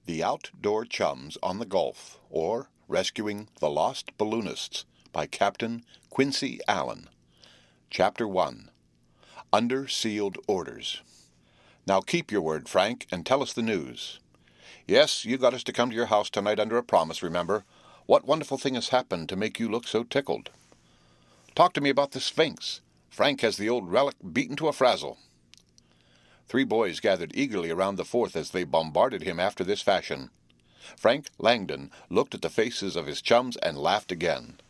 The Outdoor Chums on the Gulf, or Rescuing the Lost Balloonists, by Captain Quincy Allen. Chapter 1. Under Sealed Orders. Now keep your word, Frank, and tell us the news. Yes, you got us to come to your house tonight under a promise, remember. What wonderful thing has happened to make you look so tickled? Talk to me about the Sphinx. Frank has the old relic beaten to a frazzle. Three boys gathered eagerly around the fourth as they bombarded him after this fashion. Frank Langdon looked at the faces of his chums and laughed again.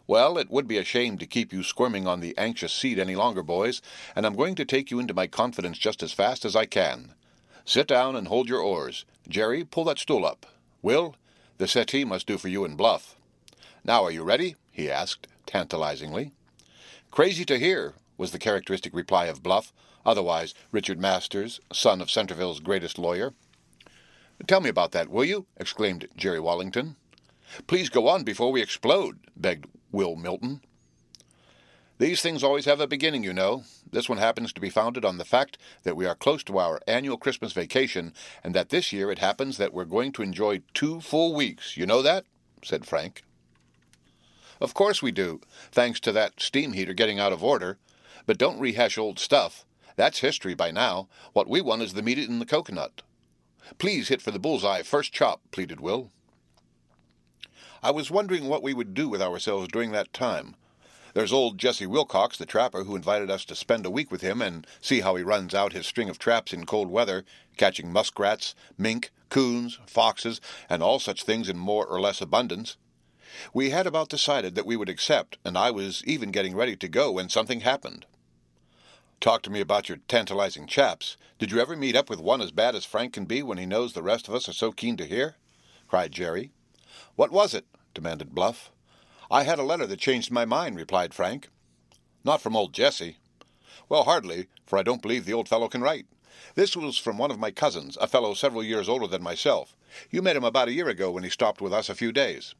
Well, it would be a shame to keep you squirming on the anxious seat any longer, boys, and I'm going to take you into my confidence just as fast as I can. Sit down and hold your oars. Jerry, pull that stool up. Will, the settee must do for you and Bluff. Now, are you ready? He asked, tantalizingly. Crazy to hear, was the characteristic reply of Bluff, otherwise Richard Masters, son of Centerville's greatest lawyer. Tell me about that, will you? Exclaimed Jerry Wallington. Please go on before we explode, begged Will Milton. These things always have a beginning, you know. This one happens to be founded on the fact that we are close to our annual Christmas vacation, and that this year it happens that we're going to enjoy 2 full weeks. You know that? Said Frank. Of course we do, thanks to that steam heater getting out of order. But don't rehash old stuff. That's history by now. What we want is the meat in the coconut. Please hit for the bullseye first chop, pleaded Will. I was wondering what we would do with ourselves during that time. There's old Jesse Wilcox, the trapper, who invited us to spend a week with him and see how he runs out his string of traps in cold weather, catching muskrats, mink, coons, foxes, and all such things in more or less abundance. We had about decided that we would accept, and I was even getting ready to go when something happened. Talk to me about your tantalizing chaps. Did you ever meet up with one as bad as Frank can be when he knows the rest of us are so keen to hear? Cried Jerry. What was it? Demanded Bluff. I had a letter that changed my mind, replied Frank. Not from old Jesse. Well, hardly, for I don't believe the old fellow can write. This was from one of my cousins, a fellow several years older than myself. You met him about a year ago when he stopped with us a few days.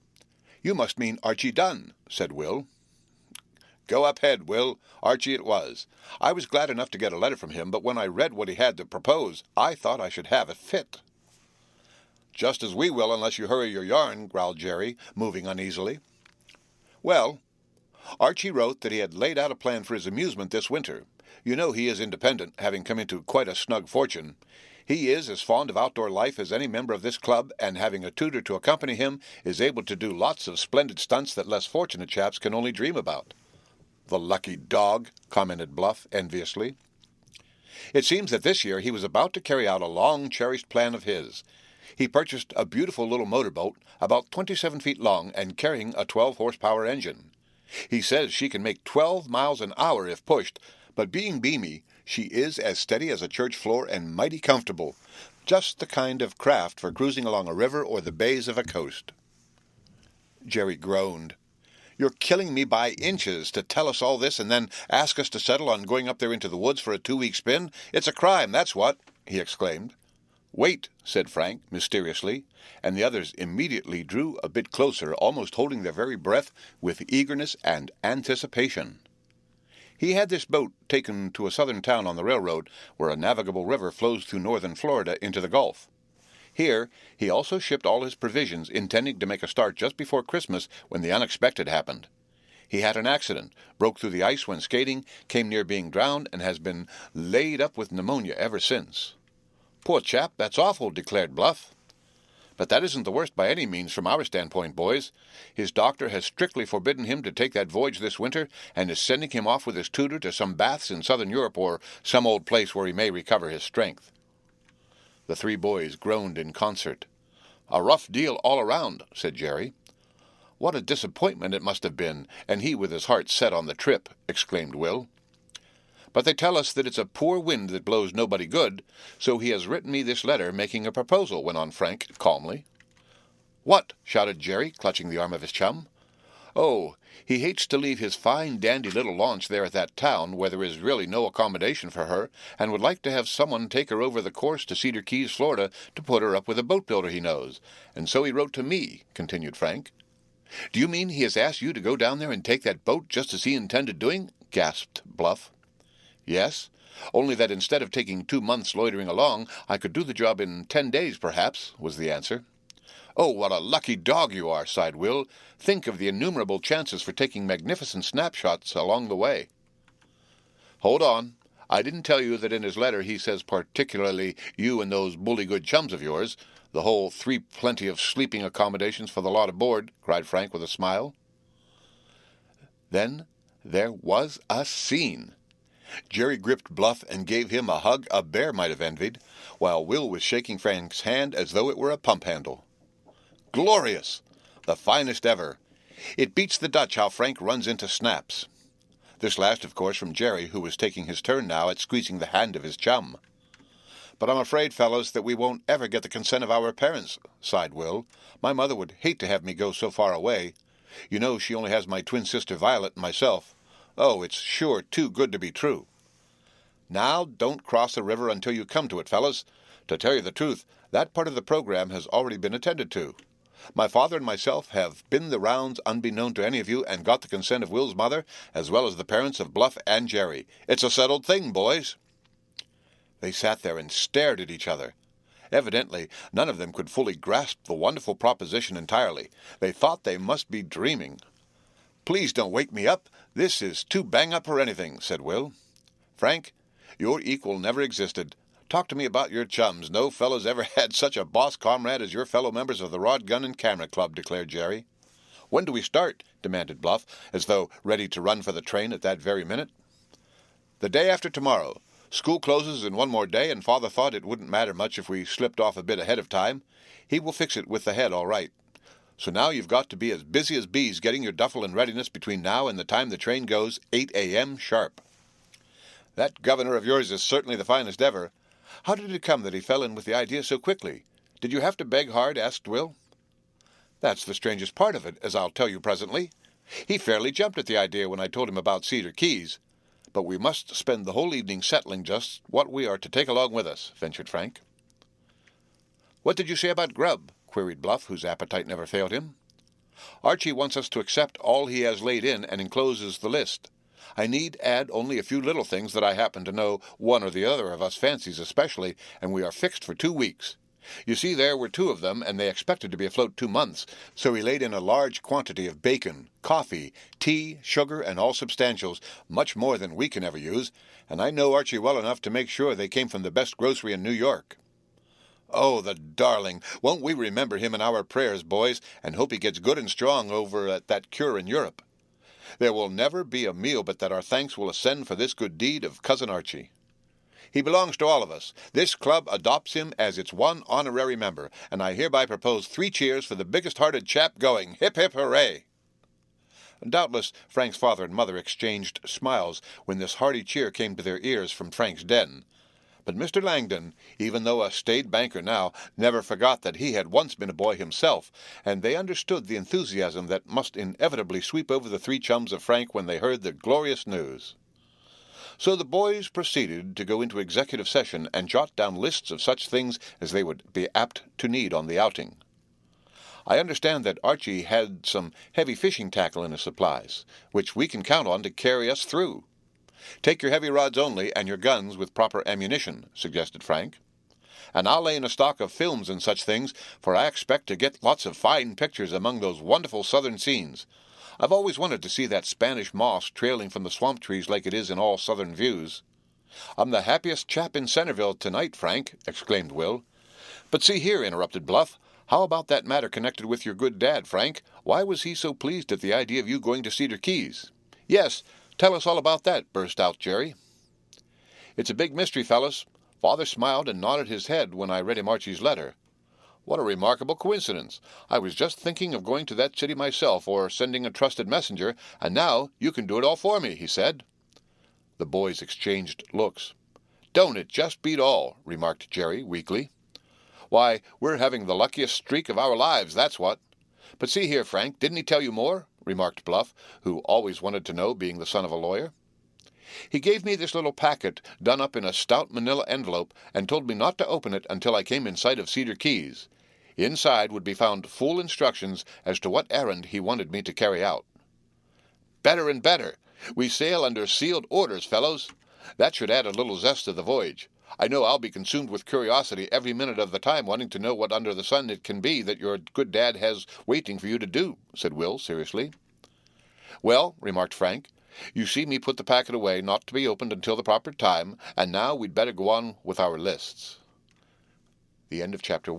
You must mean Archie Dunn, said Will. Go up head, Will. Archie it was. I was glad enough to get a letter from him, but when I read what he had to propose, I thought I should have it fit. Just as we will, unless you hurry your yarn, growled Jerry, moving uneasily. Well, Archie wrote that he had laid out a plan for his amusement this winter. You know he is independent, having come into quite a snug fortune. He is as fond of outdoor life as any member of this club, and having a tutor to accompany him, is able to do lots of splendid stunts that less fortunate chaps can only dream about. The lucky dog, commented Bluff enviously. It seems that this year he was about to carry out a long-cherished plan of his. He purchased a beautiful little motorboat, about 27 feet long and carrying a 12-horsepower engine. He says she can make 12 miles an hour if pushed, but being beamy, she is as steady as a church floor and mighty comfortable, just the kind of craft for cruising along a river or the bays of a coast. Jerry groaned. You're killing me by inches to tell us all this and then ask us to settle on going up there into the woods for a 2-week spin. It's a crime, that's what, he exclaimed. Wait, said Frank, mysteriously, and the others immediately drew a bit closer, almost holding their very breath with eagerness and anticipation. He had this boat taken to a southern town on the railroad, where a navigable river flows through northern Florida into the Gulf. Here, he also shipped all his provisions, intending to make a start just before Christmas when the unexpected happened. He had an accident, broke through the ice when skating, came near being drowned, and has been laid up with pneumonia ever since. Poor chap, that's awful, declared Bluff. But that isn't the worst by any means from our standpoint, boys. His doctor has strictly forbidden him to take that voyage this winter, and is sending him off with his tutor to some baths in southern Europe or some old place where he may recover his strength. The three boys groaned in concert. A rough deal all around, said Jerry. What a disappointment it must have been, and he with his heart set on the trip, exclaimed Will. But they tell us that it's a poor wind that blows nobody good, so he has written me this letter making a proposal, went on Frank calmly. What? Shouted Jerry, clutching the arm of his chum. Oh, he hates to leave his fine dandy little launch there at that town where there is really no accommodation for her, and would like to have someone take her over the course to Cedar Keys, Florida, to put her up with a boat builder he knows. And so he wrote to me, continued Frank. Do you mean he has asked you to go down there and take that boat just as he intended doing? Gasped Bluff. Yes, Only that instead of taking 2 months loitering along, I could do the job in 10 days, perhaps, was the answer. Oh, what a lucky dog you are, sighed Will. Think of the innumerable chances for taking magnificent snapshots along the way. Hold on. I didn't tell you that in his letter he says particularly you and those bully good chums of yours, the whole 3 plenty of sleeping accommodations for the lot aboard, cried Frank with a smile. Then there was a scene. Jerry gripped Bluff and gave him a hug a bear might have envied, while Will was shaking Frank's hand as though it were a pump handle. Glorious! The finest ever. It beats the Dutch how Frank runs into snaps. This last, of course, from Jerry, who was taking his turn now at squeezing the hand of his chum. But I'm afraid, fellows, that we won't ever get the consent of our parents, sighed Will. My mother would hate to have me go so far away. You know she only has my twin sister Violet and myself. Oh, it's sure too good to be true. Now, don't cross the river until you come to it, fellows. To tell you the truth, that part of the program has already been attended to. My father and myself have been the rounds unbeknown to any of you and got the consent of Will's mother, as well as the parents of Bluff and Jerry. It's a settled thing, boys. They sat there and stared at each other. Evidently, none of them could fully grasp the wonderful proposition entirely. They thought they must be dreaming. Please don't wake me up. This is too bang-up for anything, said Will. Frank, your equal never existed. Talk to me about your chums. No fellows ever had such a boss comrade as your fellow members of the Rod Gun and Camera Club, declared Jerry. When do we start? Demanded Bluff, as though ready to run for the train at that very minute. The day after tomorrow. School closes in 1 more day, and Father thought it wouldn't matter much if we slipped off a bit ahead of time. He will fix it with the head all right. So now you've got to be as busy as bees getting your duffel in readiness between now and the time the train goes, 8 a.m. sharp. That governor of yours is certainly the finest ever. How did it come that he fell in with the idea so quickly? Did you have to beg hard? Asked Will. That's the strangest part of it, as I'll tell you presently. He fairly jumped at the idea when I told him about Cedar Keys. But we must spend the whole evening settling just what we are to take along with us, ventured Frank. What did you say about grub? Queried Bluff, whose appetite never failed him. Archie wants us to accept all he has laid in and encloses the list. I need add only a few little things that I happen to know one or the other of us fancies especially, and we are fixed for 2 weeks. You see, there were 2 of them, and they expected to be afloat 2 months, so he laid in a large quantity of bacon, coffee, tea, sugar, and all substantials, much more than we can ever use, and I know Archie well enough to make sure they came from the best grocery in New York. Oh, the darling! Won't we remember him in our prayers, boys, and hope he gets good and strong over at that cure in Europe. There will never be a meal but that our thanks will ascend for this good deed of Cousin Archie. He belongs to all of us. This club adopts him as its one honorary member, and I hereby propose 3 cheers for the biggest-hearted chap going. Hip, hip, hooray! Doubtless Frank's father and mother exchanged smiles when this hearty cheer came to their ears from Frank's den. But Mr. Langdon, even though a staid banker now, never forgot that he had once been a boy himself, and they understood the enthusiasm that must inevitably sweep over the 3 chums of Frank when they heard the glorious news. So the boys proceeded to go into executive session and jot down lists of such things as they would be apt to need on the outing. I understand that Archie had some heavy fishing tackle in his supplies, which we can count on to carry us through. Take your heavy rods only, and your guns with proper ammunition, suggested Frank. And I'll lay in a stock of films and such things, for I expect to get lots of fine pictures among those wonderful southern scenes. I've always wanted to see that Spanish moss trailing from the swamp trees like it is in all southern views. I'm the happiest chap in Centerville tonight, Frank, exclaimed Will. But see here, interrupted Bluff, how about that matter connected with your good dad, Frank? Why was he so pleased at the idea of you going to Cedar Keys? Yes, tell us all about that, burst out Jerry. It's a big mystery, fellas. Father smiled and nodded his head when I read him Archie's letter. What a remarkable coincidence. I was just thinking of going to that city myself, or sending a trusted messenger, and now you can do it all for me, he said. The boys exchanged looks. Don't it just beat all, remarked Jerry weakly. Why, we're having the luckiest streak of our lives, that's what. But see here, Frank, didn't he tell you more? Remarked Bluff, who always wanted to know, being the son of a lawyer. He gave me this little packet done up in a stout manila envelope and told me not to open it until I came in sight of Cedar Keys. Inside would be found full instructions as to what errand he wanted me to carry out. Better and better. We sail under sealed orders, fellows. That should add a little zest to the voyage. I know I'll be consumed with curiosity every minute of the time, wanting to know what under the sun it can be that your good dad has waiting for you to do," said Will, seriously. "Well," remarked Frank, "you see me put the packet away, not to be opened until the proper time, and now we'd better go on with our lists." The end of chapter 1.